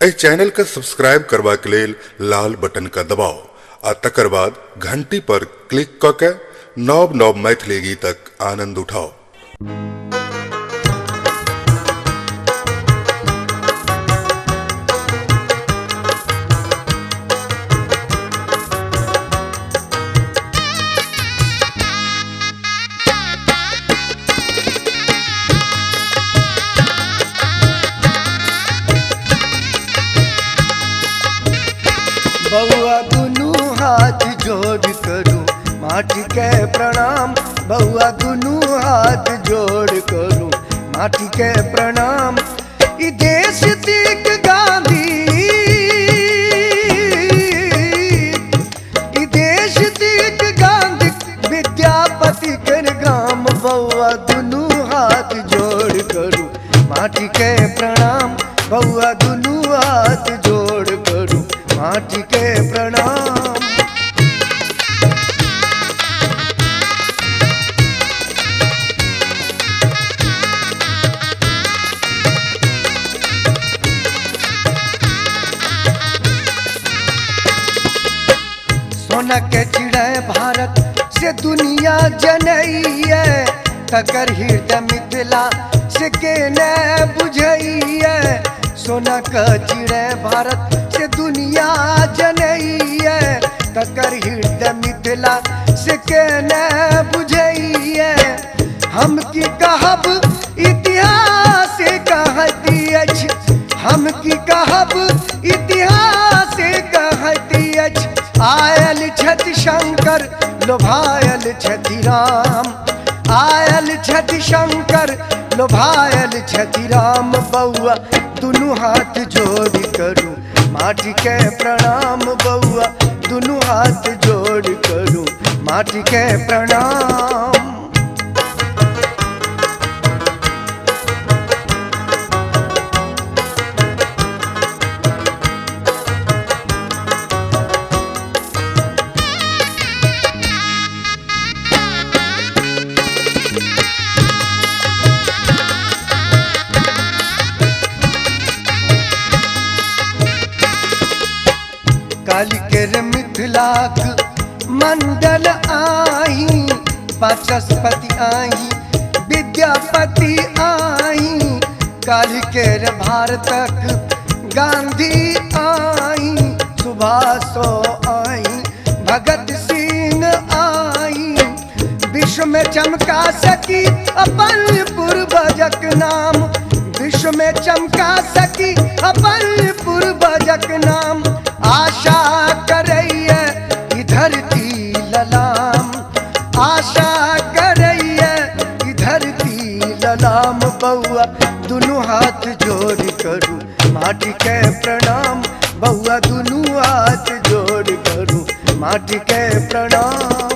ए channel का subscribe करवा के लेल लाल बटन का दबाओ आ तकर बाद घंटी पर क्लिक करके नव नव मैथिली गीतक आनंद उठाओ। बउआ दुनू हाथ जोड़ करूं माटी के प्रणाम, बउआ दुनू हाथ जोड़ करूं माटी के प्रणाम। ई देश तीक गांधी, ई देश तीक गांधी विद्यापति के गाम, बउआ दुनू हाथ जोड़ करूं माटी के प्रणाम, बउआ दुनू हाथ जोड़ करूं माटी के प्रणाम। सोना के चिड़ै भारत से दुनिया जनैया, तकर हृदय मिथिला से के न बुझैया। सोना का चिड़ै भारत से दुनिया जनैया, तकर हृदय मिथिला से के न बुझैया। हम की कहब इतिहास कहती अछि, हम की कहब इतिहास कहती अछि। आयल छथि शंकर लोभायल छथि राम, आयल छथि शंकर लोभायल छथि राम। बउआ दुनू हाथ जोड़ करूं माटी के प्रणाम, बउआ दुनू हाथ जोड़ करूं माटी के प्रणाम। काली के मिथिलाक मंडल आई, वाचस्पति आई विद्यापति आई। काली के भारतक गांधी आई, सुभाषो आई भगत सिंह आई। विश्व में चमका सकी अपन पूर्वजक नाम, विश्व में चमका सकी अपन पूर्वजक नाम। आशा करैया ई धरती ललाम, आशा करैया ई धरती ललाम। बउआ दुनू हाथ जोड़ करूं माटी के प्रणाम, बउआ दुनू हाथ जोड़ करूं माटी के प्रणाम।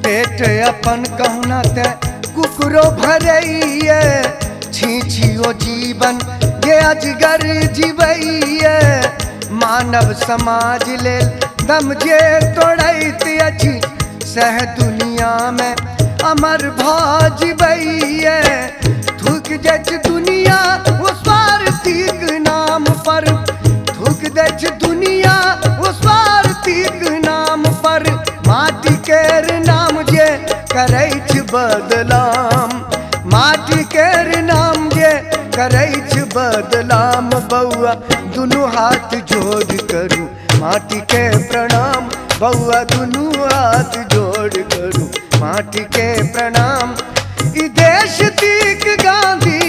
पेट अपन कहना ते कुकरो भरैया, छीछियो जीवन ये अजगर जीवैया। मानव समाज लेल दम जे तोड़ैत अछि, सह दुनिया में अमर भऽ जीवैया। थूक दैछ दुनिया वो स्वार्थीक नाम पर, थूक दैछ दुनिया वो स्वार्थीक नाम पर। माटी केर नाम जे करैछ बदलाम, माटी केर नाम जे करैछ बदलाम। बउआ दुनू हाथ जोड़ करूं माटी के प्रणाम, बउआ दुनू हाथ जोड़ करूं माटी के प्रणाम। ई देश तीक गांधी,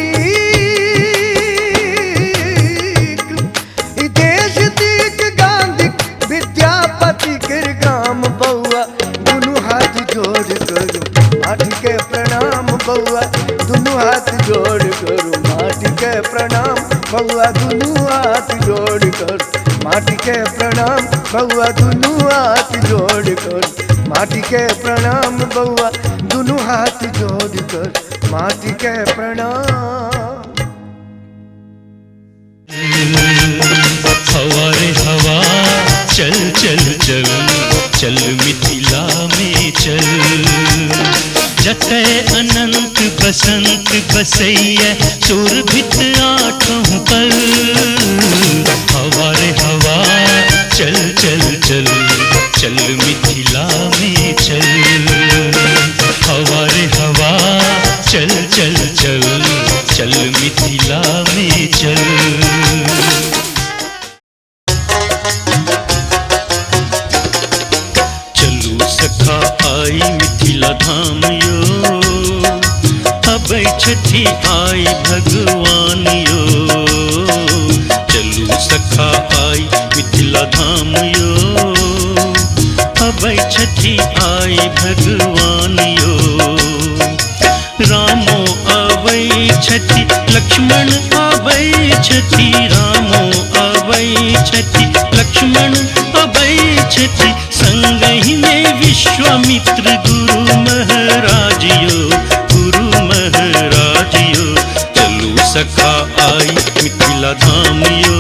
ई देश तीक गांधी विद्यापति के गाम। बउआ दुनू हाथ जोड़ करूं माटी के प्रणाम, बउआ दुनू हाथ जोड़ करूं माटी के प्रणाम, बउआ दुनू हाथ जोड़ करूं माटी के प्रणाम, बउआ दुनू हाथ जोड़ करूं माटी के प्रणाम, बउआ दुनू हाथ जोड़ कर माटी के प्रणाम। हवा बसैया सुरभित आठों पर। हवा रे हवा चल चल चल चल मिथिला में चल। हवा रे हवा चल चल चल चल मिथिला में चल। चलू सखा आई मिथिला धाम यो, अबै छठी आई भगवान यो। चलू सखा आई मिथिला धाम यो, अबै छठी आई भगवान यो। रामो अबै छठी लक्ष्मण अबै छठी। रामो अबै छठी लक्ष्मण अबै छठी। संगहि में विश्वामित्र गुरु महाराज यो, गुरु महाराज यो। चलू सखा आई मिथिला धाम यो,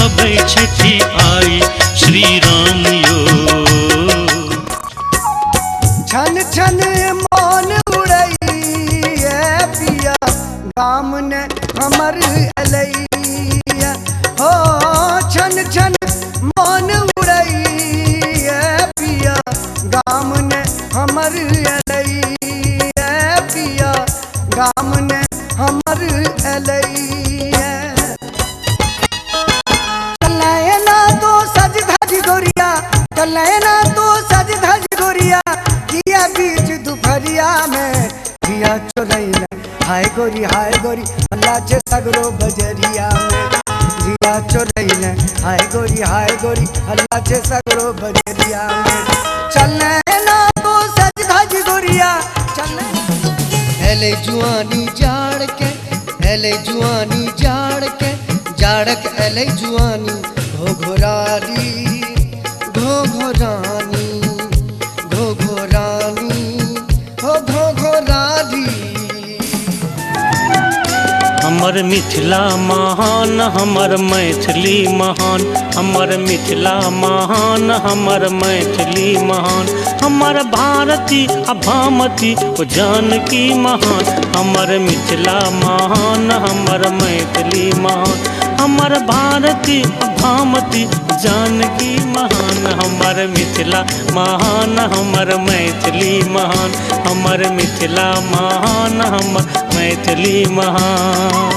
अबै छठी आई श्री राम यो। छन छन मन उड़ई पिया गाम ने हमर अलैया हो। छन छन मन उड़ई पिया गाम ने हमर अलैया पिया गाम ने हमर अलैया। चलैना तो सज धज गोरिया, चलैना तो सज धज गोरिया। किया बीच दुपहरिया में किया चोरैना हाय गोरी अल्लाह चे सगरो बजरिया में। जिया चोरैना हाय गोरी अल्लाह चे सगरो बजरिया में। चलैना तो सज धज गोरिया चल। हेले जुआनी जाड़ के, हेले जुआनी जाड़ के, जाड़क एले जुआनी घोघरानी घोघरानी घोघरानी हो घोघरानी। हमर मिथिला महान हमर मैथिली महान। हमर मिथिला महान हमर मैथिली महान। हमर भारती आ भामती ओ जानकी महान। हमर मिथिला महान हमर मैथिली महान। हमर भारती आ भामती जानकी महान। हमर मिथिला महान हमर मैथिली महान। हमर मिथिला महान हमर मैथिली महान।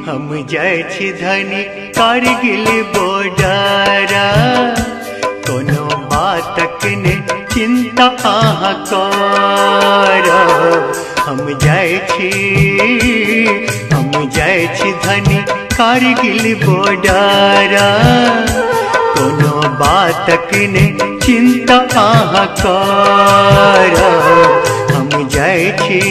हम जाइ छी धनी कारगिल बॉर्डर। कोनो बातक ने चिंता अहाँ करब। हम जाइ छी धनी कारगिल बॉर्डर। कोनो बातक ने चिंता अहाँ करब। हम जाइ छी